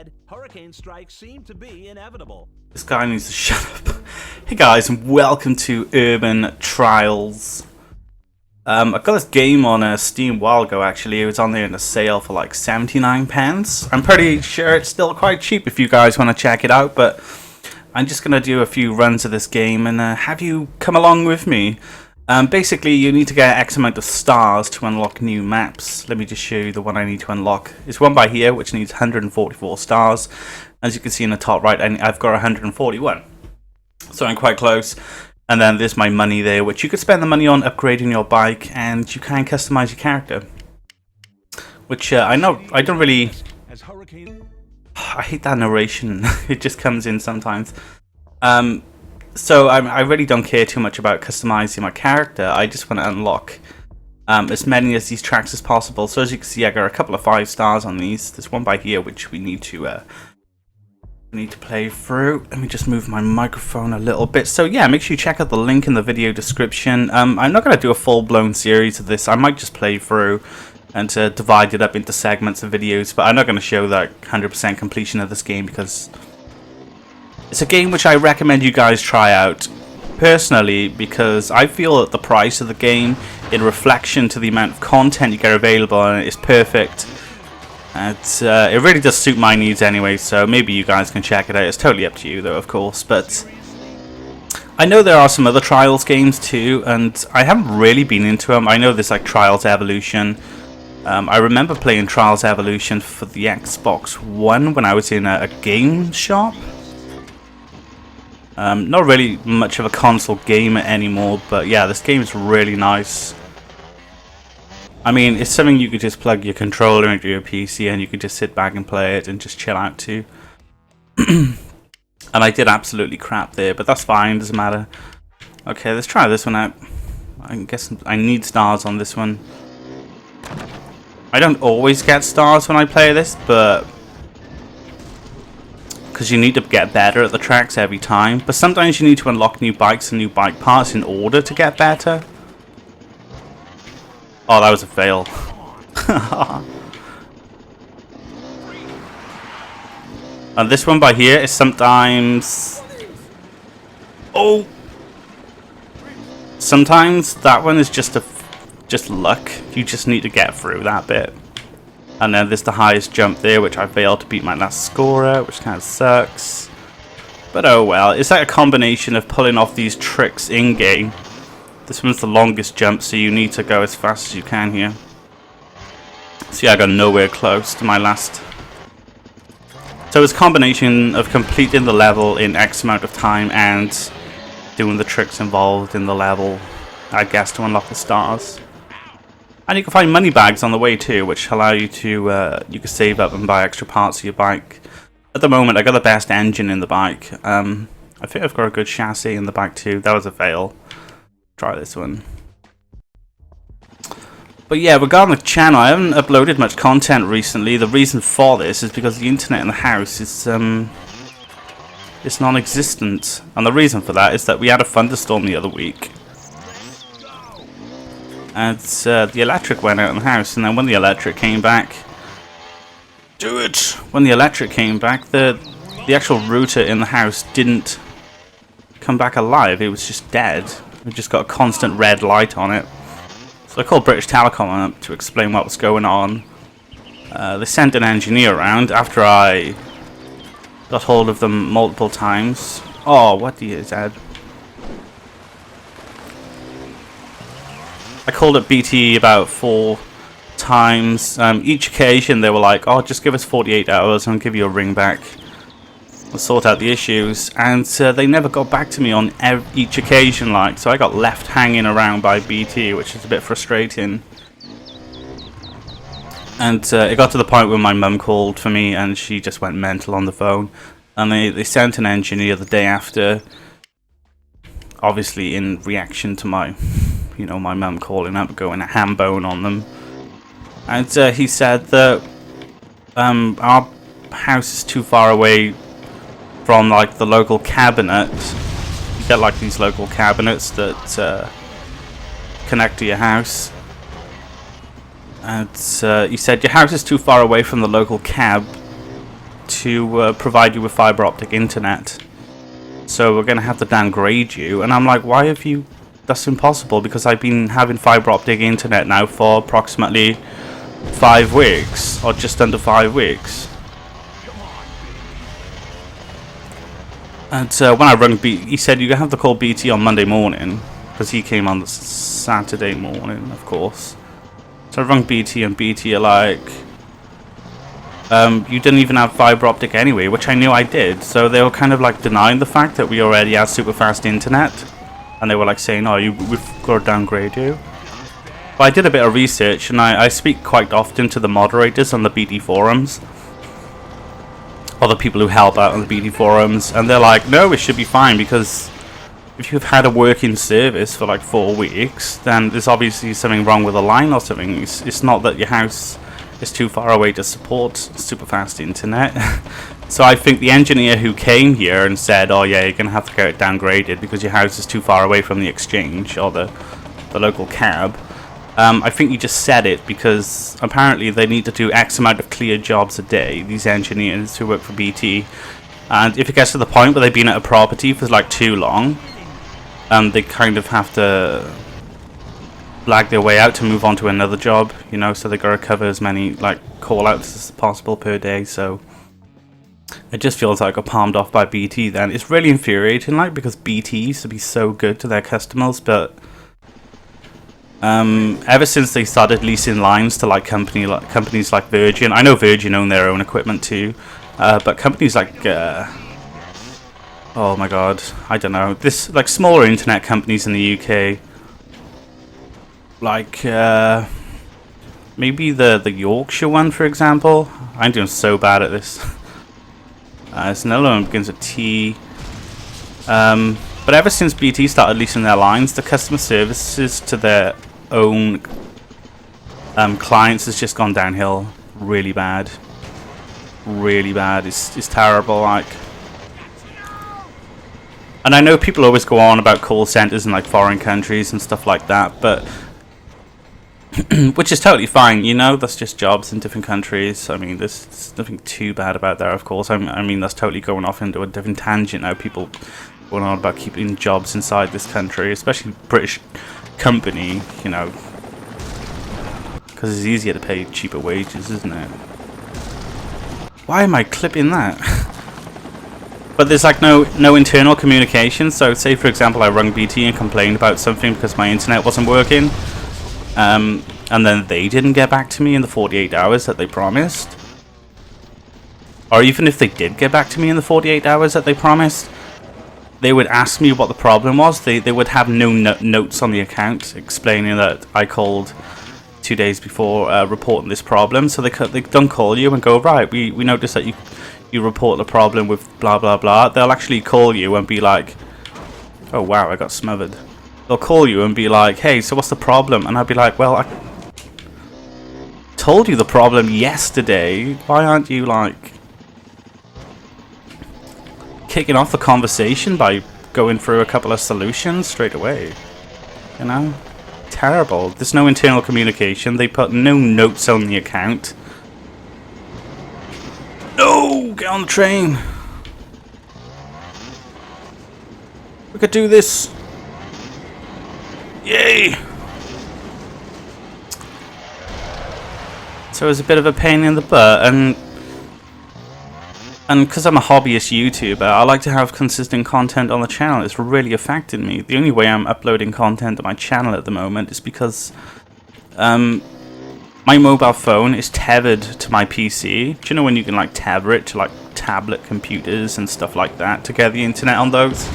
said, hurricane strikes seem to be inevitable. This guy needs to shut up. Hey guys, and welcome to Urban Trials. I got this game on Steam a while ago actually. It was on there in a sale for like 79 pence. I'm pretty sure it's still quite cheap if you guys want to check it out, but I'm just going to do a few runs of this game and have you come along with me. Basically, you need to get X amount of stars to unlock new maps. Let me just show you the one I need to unlock. It's one by here, which needs 144 stars. As you can see in the top right, I've got 141. So I'm quite close. And then there's my money there, which you could spend the money on upgrading your bike, and you can customize your character. Which I know, I don't really... I hate that narration. It just comes in sometimes. So I really don't care too much about customizing my character. I just want to unlock as many of these tracks as possible. So as you can see, I got a couple of 5 stars on these. There's one by here which we need to play through. Let me just move my microphone a little bit. So yeah, make sure you check out the link in the video description. I'm not going to do a full-blown series of this. I might just play through and divide it up into segments of videos. But I'm not going to show that 100% completion of this game because it's a game which I recommend you guys try out personally, because I feel that the price of the game in reflection to the amount of content you get available on it is perfect. It really does suit my needs anyway, so maybe you guys can check it out. It's totally up to you though, of course, but I know there are some other Trials games too, and I haven't really been into them. I know there's like Trials Evolution. I remember playing Trials Evolution for the Xbox One when I was in a game shop. Not really much of a console gamer anymore, but yeah, this game is really nice. I mean, it's something you could just plug your controller into your PC and you could just sit back and play it and just chill out too. And I did absolutely crap there, but that's fine, doesn't matter. Okay, let's try this one out. I guess I need stars on this one. I don't always get stars when I play this, but because you need to get better at the tracks every time. But sometimes you need to unlock new bikes and new bike parts in order to get better. Oh, that was a fail. And this one by here is sometimes... Oh! Sometimes that one is just luck. You just need to get through that bit. And then there's the highest jump there, which I failed to beat my last score at, which kind of sucks. But oh well, it's like a combination of pulling off these tricks in-game. This one's the longest jump, so you need to go as fast as you can here. See, I got nowhere close to my last. So it's a combination of completing the level in X amount of time and doing the tricks involved in the level, I guess, to unlock the stars. And you can find money bags on the way too, which allow you to you can save up and buy extra parts of your bike. At the moment, I got the best engine in the bike. I think I've got a good chassis in the bike too. That was a fail. Try this one. But yeah, regarding the channel, I haven't uploaded much content recently. The reason for this is because the internet in the house is it's non-existent, and the reason for that is that we had a thunderstorm the other week. And the electric went out in the house, and then when the electric came back, when the electric came back, the actual router in the house didn't come back alive. It was just dead. It just got a constant red light on it. So I called British Telecom up to explain what was going on. They sent an engineer around after I got hold of them multiple times. Oh, what do you said? I called up BT about 4 times. Each occasion they were like, oh, just give us 48 hours and I'll give you a ring back. We'll sort out the issues. And they never got back to me on each occasion, like, so I got left hanging around by BT, which is a bit frustrating. And it got to the point where my mum called for me and she just went mental on the phone. And they sent an engineer the day after, obviously in reaction to my... you know, my mum calling up, going a ham bone on them. And he said that our house is too far away from like the local cabinet. You get like these local cabinets that connect to your house. And he said your house is too far away from the local cab to provide you with fiber optic internet. So we're going to have to downgrade you. And I'm like, why have you... That's impossible, because I've been having fiber optic internet now for approximately 5 weeks, or just under 5 weeks. And when I rung BT, he said you have to call BT on Monday morning, because he came on the Saturday morning, of course. So I rung BT, and BT are like, you didn't even have fiber optic anyway, which I knew I did. So they were kind of like denying the fact that we already had super fast internet. And they were like saying, oh, we've got to downgrade you. But I did a bit of research, and I speak quite often to the moderators on the BT forums. Or the people who help out on the BT forums. And they're like, no, it should be fine, because if you've had a working service for like 4 weeks, then there's obviously something wrong with the line or something. It's not that your house is too far away to support super fast internet. So I think the engineer who came here and said, oh yeah, you're going to have to get it downgraded because your house is too far away from the exchange or the local cab. I think he just said it because apparently they need to do X amount of clear jobs a day, these engineers who work for BT. And if it gets to the point where they've been at a property for like too long, they kind of have to lag their way out to move on to another job, you know, so they got to cover as many like call outs as possible per day. So it just feels like I got palmed off by BT then. It's really infuriating, like, because BT used to be so good to their customers, but ever since they started leasing lines to like companies like Virgin, I know Virgin own their own equipment too, but companies like oh my god, I don't know, this like smaller internet companies in the UK, like maybe the Yorkshire one, for example. I'm doing so bad at this. It's another one begins with T. But ever since BT started leasing their lines, the customer services to their own clients has just gone downhill really bad. Really bad. It's terrible, like. And I know people always go on about call centers in like foreign countries and stuff like that, but which is totally fine, you know, that's just jobs in different countries. I mean, there's nothing too bad about that, of course. I mean, that's totally going off into a different tangent now. People going on about keeping jobs inside this country, especially British company, you know, because it's easier to pay cheaper wages, isn't it? Why am I clipping that? But there's like no internal communication. So say for example I rung BT and complained about something because my internet wasn't working, and then they didn't get back to me in the 48 hours that they promised. Or even if they did get back to me in the 48 hours that they promised, they would ask me what the problem was. They would have no notes on the account explaining that I called 2 days before reporting this problem. So they don't call you and go, right, we noticed that you report the problem with blah blah blah. They'll actually call you and be like, oh wow, I got smothered. They'll call you and be like, hey, so what's the problem? And I'll be like, well, I told you the problem yesterday. Why aren't you like kicking off the conversation by going through a couple of solutions straight away? You know? Terrible. There's no internal communication. They put no notes on the account. No! Get on the train! We could do this! Yay! So it was a bit of a pain in the butt, and because I'm a hobbyist YouTuber, I like to have consistent content on the channel. It's really affected me. The only way I'm uploading content on my channel at the moment is because my mobile phone is tethered to my PC. Do you know when you can like tether it to like tablet computers and stuff like that to get the internet on those?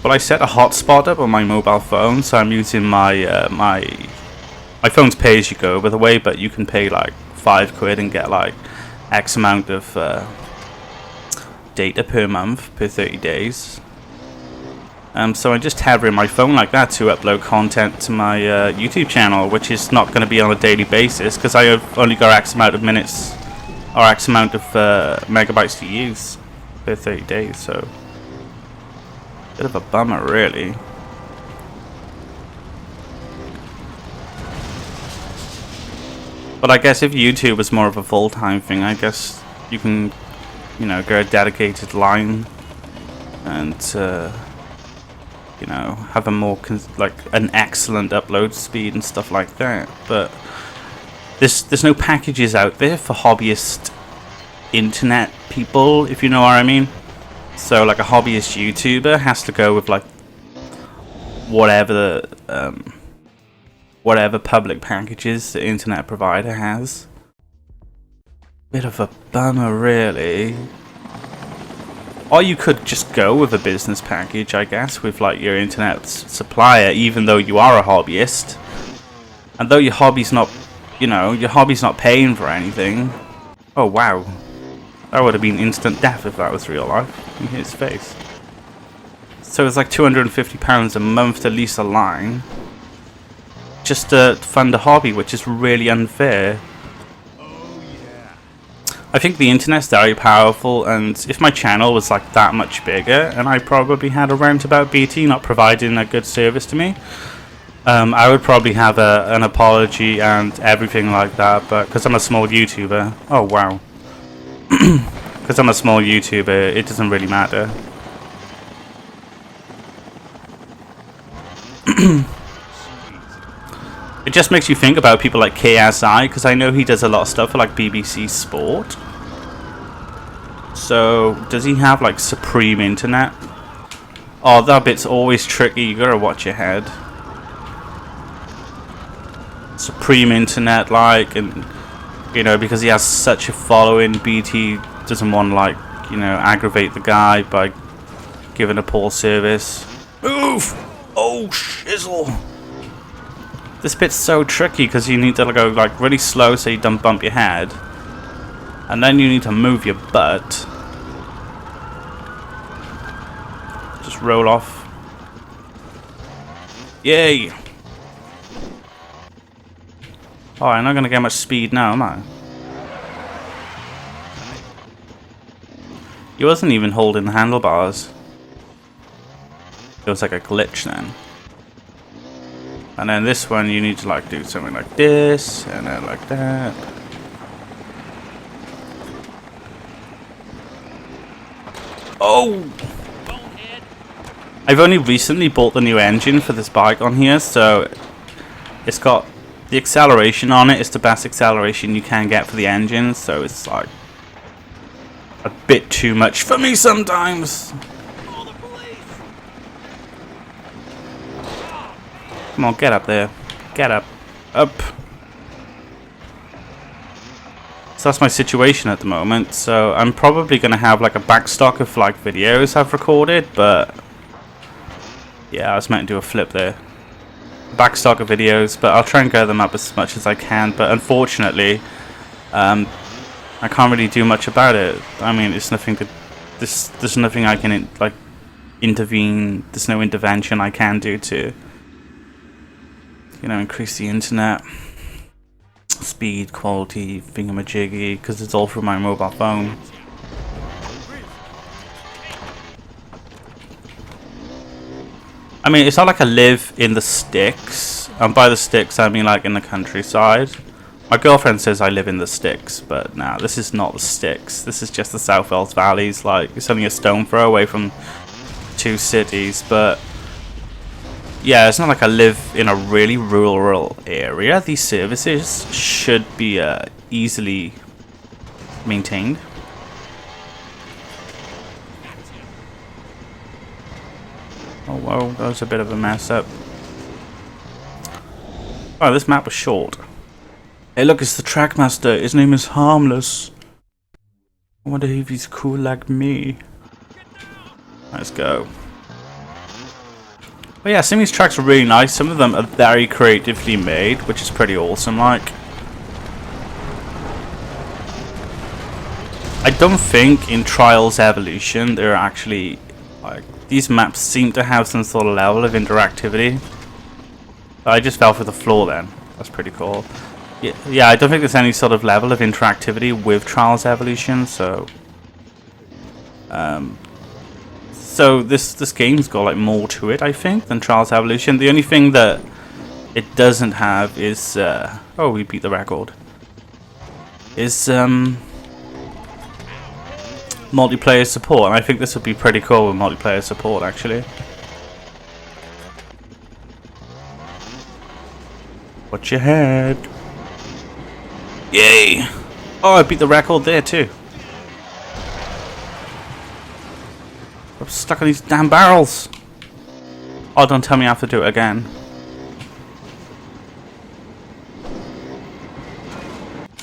But I set a hotspot up on my mobile phone, so I'm using my my phone's pay-as-you-go, by the way, but you can pay like £5 and get like X amount of data per month, per 30 days. So I'm just tethering my phone like that to upload content to my YouTube channel, which is not going to be on a daily basis because I have only got X amount of minutes or X amount of megabytes to use per 30 days. So bit of a bummer, really. But I guess if YouTube was more of a full-time thing, I guess you can, you know, go a dedicated line and, you know, have a more, like, an excellent upload speed and stuff like that. But there's no packages out there for hobbyist internet people, if you know what I mean. So, like, a hobbyist YouTuber has to go with, like, whatever public packages the internet provider has. Bit of a bummer, really. Or you could just go with a business package, I guess, with like your internet supplier, even though you are a hobbyist. And though your hobby's not, you know, your hobby's not paying for anything. Oh wow, that would have been instant death if that was real life. In his face. So it's like £250 a month to lease a line, just to fund a hobby, which is really unfair. I think the internet's very powerful, and if my channel was like that much bigger, and I probably had a rant about BT not providing a good service to me, I would probably have an apology and everything like that. But because I'm a small YouTuber, oh wow, because I'm a small YouTuber, it doesn't really matter. It just makes you think about people like KSI, because I know he does a lot of stuff for like BBC Sport. So, does he have like Supreme Internet? Oh, that bit's always tricky, you gotta watch your head. Supreme Internet, like, and you know, because he has such a following, BT doesn't want to, like, you know, aggravate the guy by giving a poor service. Move! Oh, shizzle! This bit's so tricky because you need to go like really slow so you don't bump your head, and then you need to move your butt. Just roll off. Yay! Oh, I'm not gonna get much speed now, am I? He wasn't even holding the handlebars. It was like a glitch then. And then this one you need to like do something like this, and then like that. Oh! I've only recently bought the new engine for this bike on here, so it's got the acceleration on it. It's the best acceleration you can get for the engine, so it's like a bit too much for me sometimes. Come on, get up there. Get up. Up. So that's my situation at the moment. So I'm probably going to have like a backstock of like videos I've recorded, but yeah, I was meant to do a flip there. Backstock of videos, but I'll try and get them up as much as I can. But unfortunately, I can't really do much about it. I mean, it's nothing to. There's nothing I can like intervene. There's no intervention I can do to, you know, increase the internet speed, quality, thingamajiggy, because it's all through my mobile phone. I mean, it's not like I live in the sticks, and by the sticks I mean like in the countryside. My girlfriend says I live in the sticks, but nah, this is not the sticks. This is just the South Wales Valleys. Like, it's only a stone throw away from two cities, but yeah, it's not like I live in a really rural area. These services should be easily maintained. Oh, whoa, that was a bit of a mess up. Oh, this map was short. Hey, look, it's the Trackmaster. His name is Harmless. I wonder if he's cool like me. Let's go. But yeah, some of these tracks are really nice. Some of them are very creatively made, which is pretty awesome. Like, I don't think in Trials Evolution there are actually, like, these maps seem to have some sort of level of interactivity. I just fell for the floor then. That's pretty cool. Yeah, I don't think there's any sort of level of interactivity with Trials Evolution, so so this game's got like more to it, I think, than Trials Evolution. The only thing that it doesn't have is oh, we beat the record. is multiplayer support, and I think this would be pretty cool with multiplayer support actually. Watch your head. Yay! Oh, I beat the record there too. I'm stuck on these damn barrels. Oh, don't tell me I have to do it again.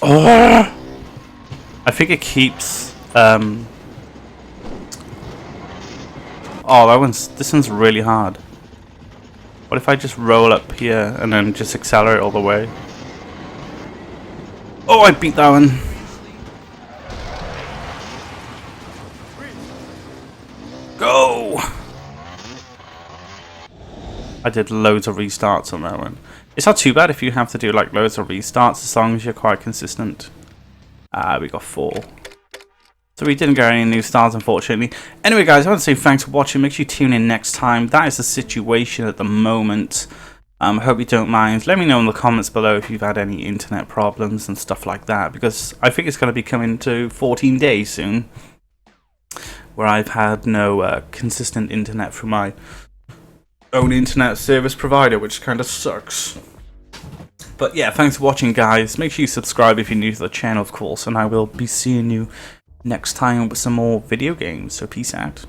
Oh! I think it keeps oh, this one's really hard. What if I just roll up here and then just accelerate all the way? Oh, I beat that one. Go! I did loads of restarts on that one. It's not too bad if you have to do like loads of restarts as long as you're quite consistent. We got 4. So we didn't get any new stars, unfortunately. Anyway, guys, I want to say thanks for watching. Make sure you tune in next time. That is the situation at the moment. I hope you don't mind. Let me know in the comments below if you've had any internet problems and stuff like that, because I think it's going to be coming to 14 days soon, where I've had no consistent internet from my own internet service provider, which kind of sucks. But yeah, thanks for watching, guys. Make sure you subscribe if you're new to the channel, of course, and I will be seeing you next time with some more video games. So peace out.